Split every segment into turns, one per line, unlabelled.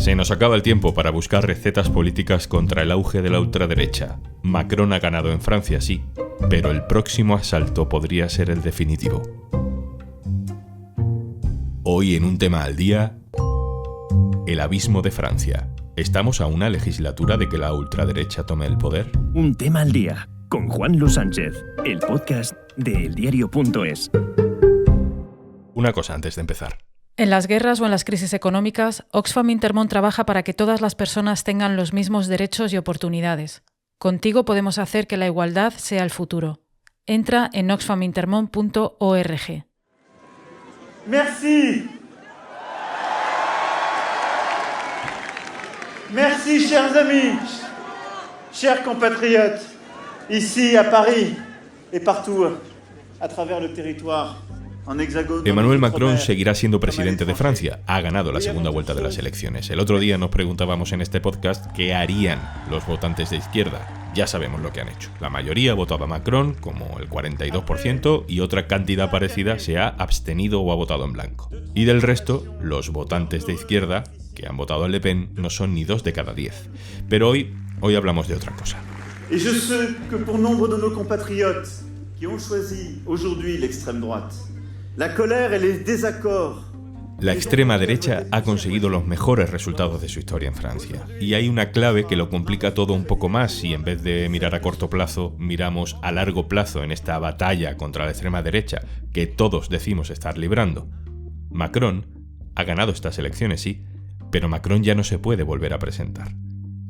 Se nos acaba el tiempo para buscar recetas políticas contra el auge de la ultraderecha. Macron ha ganado en Francia, sí, pero el próximo asalto podría ser el definitivo. Hoy en un tema al día, el abismo de Francia. ¿Estamos a una legislatura de que la ultraderecha tome el poder?
Un tema al día, con Juan Luis Sánchez, el podcast de eldiario.es.
Una cosa antes de empezar.
En las guerras o en las crisis económicas, Oxfam Intermón trabaja para que todas las personas tengan los mismos derechos y oportunidades. Contigo podemos hacer que la igualdad sea el futuro. Entra en oxfamintermon.org.
Merci. Merci, chers amis, chers compatriotes, ici à Paris et partout à travers le territoire.
Emmanuel Macron seguirá siendo presidente de Francia. Ha ganado la segunda vuelta de las elecciones. El otro día nos preguntábamos en este podcast qué harían los votantes de izquierda. Ya sabemos lo que han hecho. La mayoría ha votado a Macron, como el 42%, y otra cantidad parecida se ha abstenido o ha votado en blanco. Y del resto, los votantes de izquierda, que han votado a Le Pen, no son ni 2 de cada 10. Pero hoy hablamos de otra cosa.
Et je sais que pour nombre de nos compatriotes qui ont choisi aujourd'hui l'extrême droite, la colère et les désaccords.
La extrema derecha ha conseguido los mejores resultados de su historia en Francia. Y hay una clave que lo complica todo un poco más si en vez de mirar a corto plazo, miramos a largo plazo en esta batalla contra la extrema derecha que todos decimos estar librando. Macron ha ganado estas elecciones, sí, pero Macron ya no se puede volver a presentar.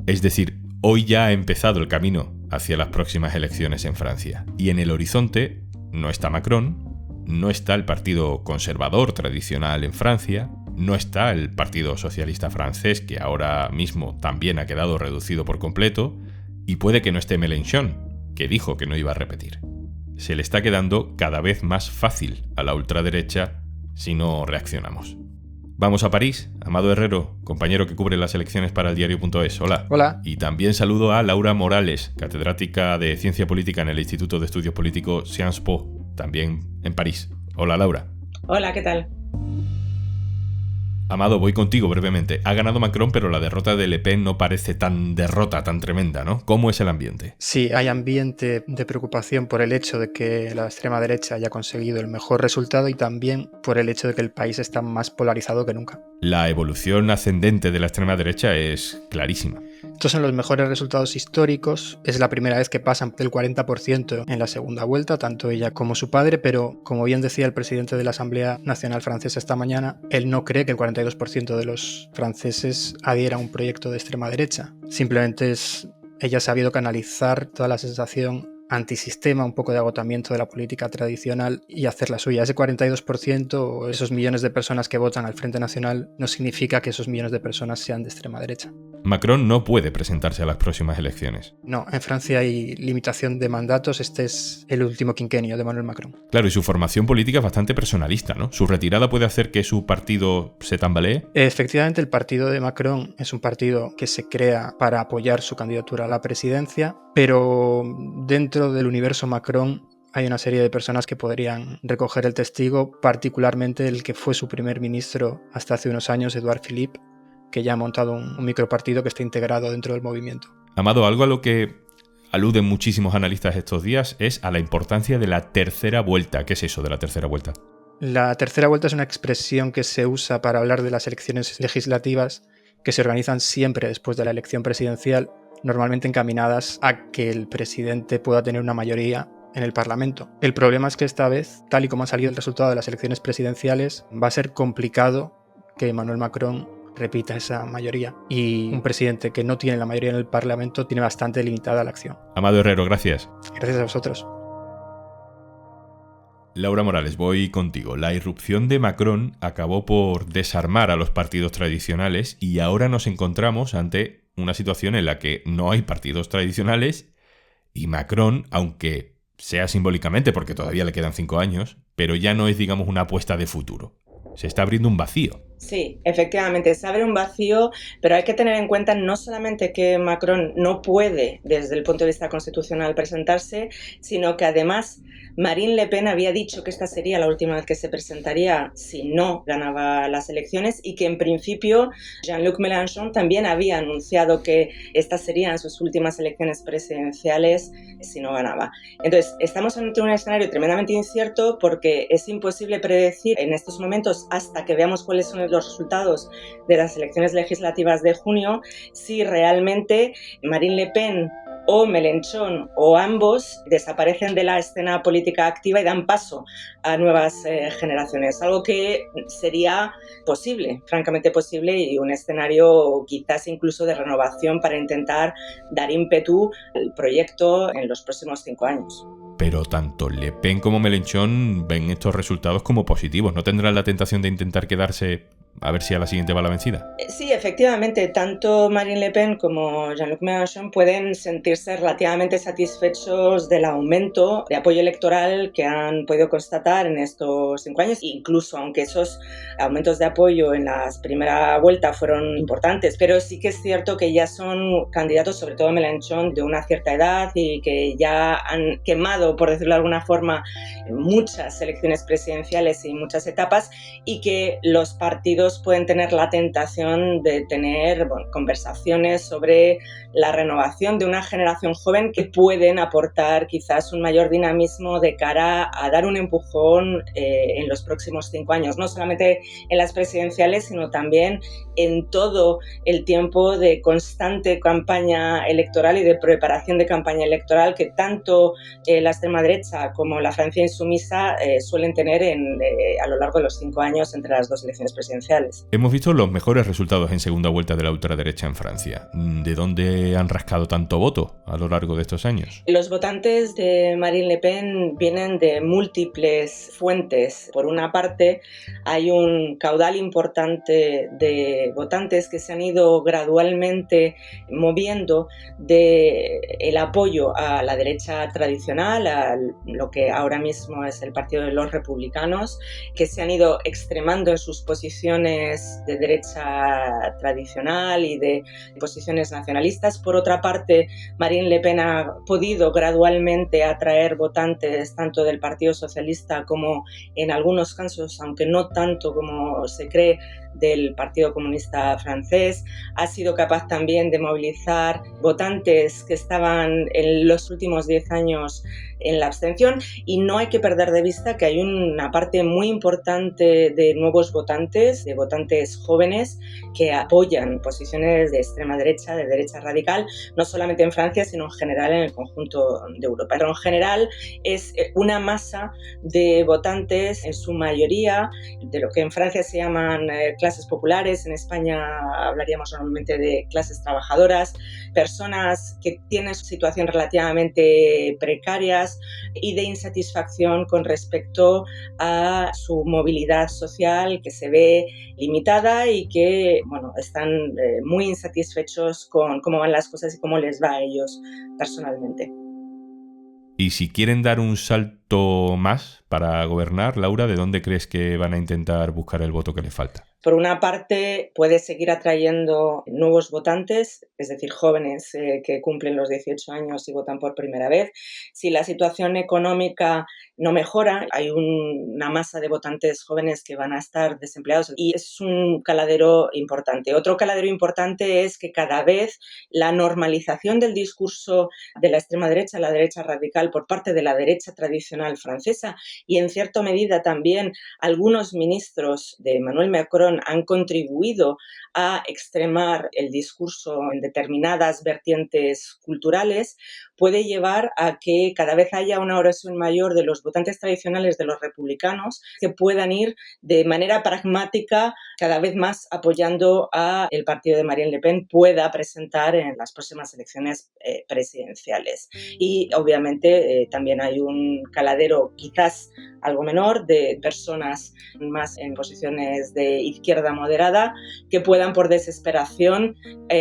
Es decir, hoy ya ha empezado el camino hacia las próximas elecciones en Francia. Y en el horizonte no está Macron, no está el Partido Conservador tradicional en Francia, no está el Partido Socialista francés, que ahora mismo también ha quedado reducido por completo, y puede que no esté Mélenchon, que dijo que no iba a repetir. Se le está quedando cada vez más fácil a la ultraderecha si no reaccionamos. Vamos a París. Amado Herrero, compañero que cubre las elecciones para eldiario.es. Hola.
Hola.
Y también saludo a Laura Morales, catedrática de Ciencia Política en el Instituto de Estudios Políticos Sciences Po, también en París. Hola, Laura.
Hola, ¿qué tal?
Amado, voy contigo brevemente. Ha ganado Macron, pero la derrota de Le Pen no parece tan derrota, tan tremenda, ¿no? ¿Cómo es el ambiente?
Sí, hay ambiente de preocupación por el hecho de que la extrema derecha haya conseguido el mejor resultado y también por el hecho de que el país está más polarizado que nunca.
La evolución ascendente de la extrema derecha es clarísima.
Estos son los mejores resultados históricos. Es la primera vez que pasan del 40% en la segunda vuelta, tanto ella como su padre, pero como bien decía el presidente de la Asamblea Nacional Francesa esta mañana, él no cree que el 42% de los franceses adhiera a un proyecto de extrema derecha. Simplemente ella ha sabido canalizar toda la sensación antisistema, un poco de agotamiento de la política tradicional y hacer la suya. Ese 42% o esos millones de personas que votan al Frente Nacional no significa que esos millones de personas sean de extrema derecha.
Macron no puede presentarse a las próximas elecciones.
No, en Francia hay limitación de mandatos. Este es el último quinquenio de Emmanuel Macron.
Claro, y su formación política es bastante personalista, ¿no? ¿Su retirada puede hacer que su partido se tambalee?
Efectivamente, el partido de Macron es un partido que se crea para apoyar su candidatura a la presidencia, pero dentro del universo Macron hay una serie de personas que podrían recoger el testigo, particularmente el que fue su primer ministro hasta hace unos años, Édouard Philippe, que ya ha montado un micropartido que está integrado dentro del movimiento.
Amado, algo a lo que aluden muchísimos analistas estos días es a la importancia de la tercera vuelta. ¿Qué es eso de la tercera vuelta?
La tercera vuelta es una expresión que se usa para hablar de las elecciones legislativas que se organizan siempre después de la elección presidencial, normalmente encaminadas a que el presidente pueda tener una mayoría en el Parlamento. El problema es que esta vez, tal y como ha salido el resultado de las elecciones presidenciales, va a ser complicado que Emmanuel Macron repita esa mayoría. Y un presidente que no tiene la mayoría en el Parlamento tiene bastante limitada la acción.
Amado Herrero, gracias.
Gracias a vosotros.
Laura Morales, voy contigo. La irrupción de Macron acabó por desarmar a los partidos tradicionales y ahora nos encontramos ante una situación en la que no hay partidos tradicionales y Macron, aunque sea simbólicamente porque todavía le quedan 5 años, pero ya no es, digamos, una apuesta de futuro. Se está abriendo un vacío.
Sí, efectivamente, se abre un vacío, pero hay que tener en cuenta no solamente que Macron no puede, desde el punto de vista constitucional, presentarse, sino que además Marine Le Pen había dicho que esta sería la última vez que se presentaría si no ganaba las elecciones y que en principio Jean-Luc Mélenchon también había anunciado que estas serían sus últimas elecciones presidenciales si no ganaba. Entonces, estamos ante un escenario tremendamente incierto porque es imposible predecir en estos momentos, hasta que veamos cuáles son los resultados de las elecciones legislativas de junio, si realmente Marine Le Pen o Mélenchon o ambos desaparecen de la escena política activa y dan paso a nuevas generaciones, algo que sería posible, francamente posible, y un escenario quizás incluso de renovación para intentar dar ímpetu al proyecto en los próximos 5 años.
Pero tanto Le Pen como Mélenchon ven estos resultados como positivos. ¿No tendrán la tentación de intentar quedarse a ver si a la siguiente va la vencida?
Sí, efectivamente, tanto Marine Le Pen como Jean-Luc Mélenchon pueden sentirse relativamente satisfechos del aumento de apoyo electoral que han podido constatar en estos 5 años, incluso aunque esos aumentos de apoyo en la primera vuelta fueron importantes, pero sí que es cierto que ya son candidatos, sobre todo Mélenchon, de una cierta edad y que ya han quemado, por decirlo de alguna forma, muchas elecciones presidenciales y muchas etapas, y que los partidos pueden tener la tentación de tener conversaciones sobre la renovación de una generación joven que pueden aportar quizás un mayor dinamismo de cara a dar un empujón en los próximos 5 años, no solamente en las presidenciales, sino también en todo el tiempo de constante campaña electoral y de preparación de campaña electoral que tanto la extrema derecha como la Francia insumisa suelen tener a lo largo de los 5 años entre las dos elecciones presidenciales.
Hemos visto los mejores resultados en segunda vuelta de la ultraderecha en Francia. ¿De dónde han rascado tanto voto a lo largo de estos años?
Los votantes de Marine Le Pen vienen de múltiples fuentes. Por una parte, hay un caudal importante de votantes que se han ido gradualmente moviendo del apoyo a la derecha tradicional, a lo que ahora mismo es el Partido de los Republicanos, que se han ido extremando en sus posiciones de derecha tradicional y de posiciones nacionalistas. Por otra parte, Marine Le Pen ha podido gradualmente atraer votantes tanto del Partido Socialista como, en algunos casos, aunque no tanto como se cree, del Partido Comunista Francés. Ha sido capaz también de movilizar votantes que estaban en los últimos 10 años en la abstención, y no hay que perder de vista que hay una parte muy importante de nuevos votantes, de votantes jóvenes que apoyan posiciones de extrema derecha, de derecha radical, no solamente en Francia, sino en general en el conjunto de Europa. Pero en general es una masa de votantes, en su mayoría, de lo que en Francia se llaman clases populares, en España hablaríamos normalmente de clases trabajadoras, personas que tienen su situación relativamente precarias y de insatisfacción con respecto a su movilidad social, que se ve limitada y que están muy insatisfechos con cómo van las cosas y cómo les va a ellos personalmente.
Y si quieren dar un salto más para gobernar, Laura, ¿de dónde crees que van a intentar buscar el voto que les falta?
Por una parte, puede seguir atrayendo nuevos votantes, es decir, jóvenes que cumplen los 18 años y votan por primera vez. Si la situación económica no mejora, hay una masa de votantes jóvenes que van a estar desempleados y es un caladero importante. Otro caladero importante es que cada vez la normalización del discurso de la extrema derecha, la derecha radical, por parte de la derecha tradicional francesa, y en cierta medida también algunos ministros de Emmanuel Macron han contribuido a extremar el discurso en determinadas vertientes culturales, puede llevar a que cada vez haya una erosión mayor de los votantes tradicionales de los republicanos que puedan ir de manera pragmática cada vez más apoyando a el partido de Marine Le Pen pueda presentar en las próximas elecciones presidenciales. Y obviamente también hay un caladero quizás algo menor de personas más en posiciones de izquierda moderada que puedan por desesperación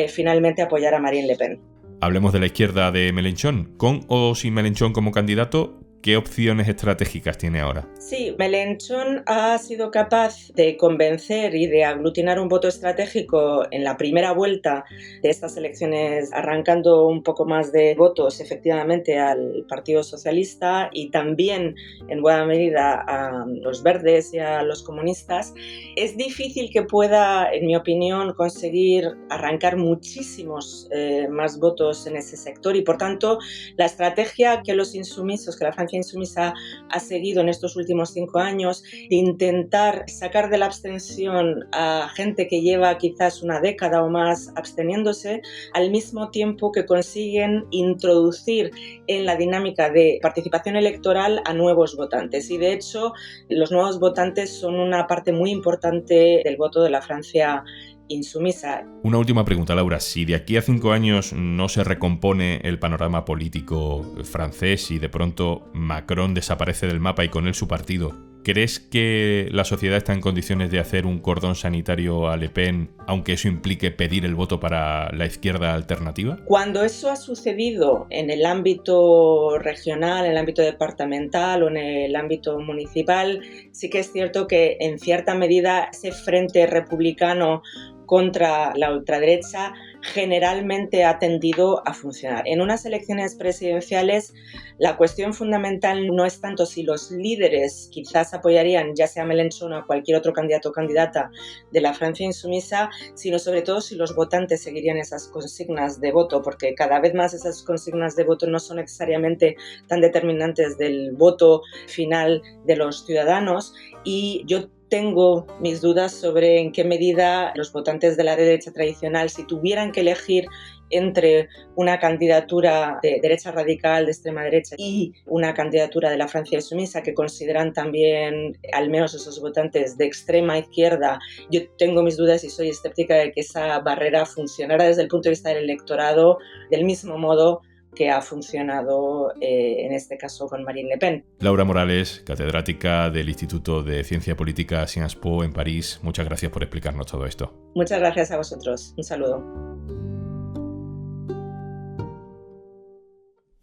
finalmente apoyar a Marine Le Pen.
Hablemos de la izquierda de Mélenchon. Con o sin Mélenchon como candidato, ¿Qué opciones estratégicas tiene ahora?
Sí, Mélenchon ha sido capaz de convencer y de aglutinar un voto estratégico en la primera vuelta de estas elecciones, arrancando un poco más de votos efectivamente al Partido Socialista y también en buena medida a los verdes y a los comunistas. Es difícil que pueda, en mi opinión, conseguir arrancar muchísimos más votos en ese sector y, por tanto, la estrategia que los insumisos, que la Francia insumisa ha seguido en estos últimos 5 años, de intentar sacar de la abstención a gente que lleva quizás una década o más absteniéndose, al mismo tiempo que consiguen introducir en la dinámica de participación electoral a nuevos votantes. Y de hecho, los nuevos votantes son una parte muy importante del voto de la Francia insumisa.
Una última pregunta, Laura. Si de aquí a 5 años no se recompone el panorama político francés y de pronto Macron desaparece del mapa y con él su partido, ¿crees que la sociedad está en condiciones de hacer un cordón sanitario a Le Pen, aunque eso implique pedir el voto para la izquierda alternativa?
Cuando eso ha sucedido en el ámbito regional, en el ámbito departamental o en el ámbito municipal, sí que es cierto que en cierta medida ese frente republicano contra la ultraderecha generalmente ha tendido a funcionar. En unas elecciones presidenciales la cuestión fundamental no es tanto si los líderes quizás apoyarían ya sea a Mélenchon o a cualquier otro candidato o candidata de la Francia insumisa, sino sobre todo si los votantes seguirían esas consignas de voto, porque cada vez más esas consignas de voto no son necesariamente tan determinantes del voto final de los ciudadanos, y yo tengo mis dudas sobre en qué medida los votantes de la derecha tradicional, si tuvieran que elegir entre una candidatura de derecha radical, de extrema derecha, y una candidatura de la Francia insumisa, que consideran también al menos esos votantes de extrema izquierda, yo tengo mis dudas y soy escéptica de que esa barrera funcionara desde el punto de vista del electorado del mismo modo que ha funcionado en este caso con Marine Le Pen.
Laura Morales, catedrática del Instituto de Ciencia Política Sciences Po en París, muchas gracias por explicarnos todo esto.
Muchas gracias a vosotros. Un saludo.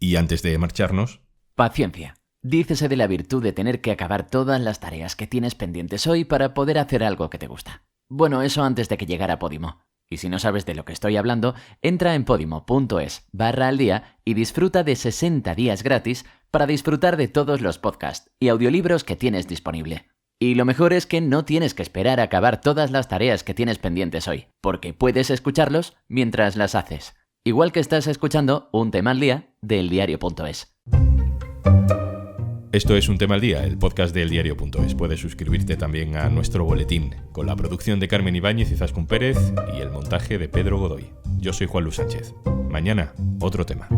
Y antes de marcharnos...
Paciencia. Dícese de la virtud de tener que acabar todas las tareas que tienes pendientes hoy para poder hacer algo que te gusta. Bueno, eso antes de que llegara Podimo. Y si no sabes de lo que estoy hablando, entra en podimo.es/aldía y disfruta de 60 días gratis para disfrutar de todos los podcasts y audiolibros que tienes disponible. Y lo mejor es que no tienes que esperar a acabar todas las tareas que tienes pendientes hoy, porque puedes escucharlos mientras las haces. Igual que estás escuchando Un tema al día de eldiario.es.
Esto es Un tema al día, el podcast de eldiario.es. Puedes suscribirte también a nuestro boletín, con la producción de Carmen Ibáñez y Zaskun Pérez y el montaje de Pedro Godoy. Yo soy Juan Luis Sánchez. Mañana, otro tema.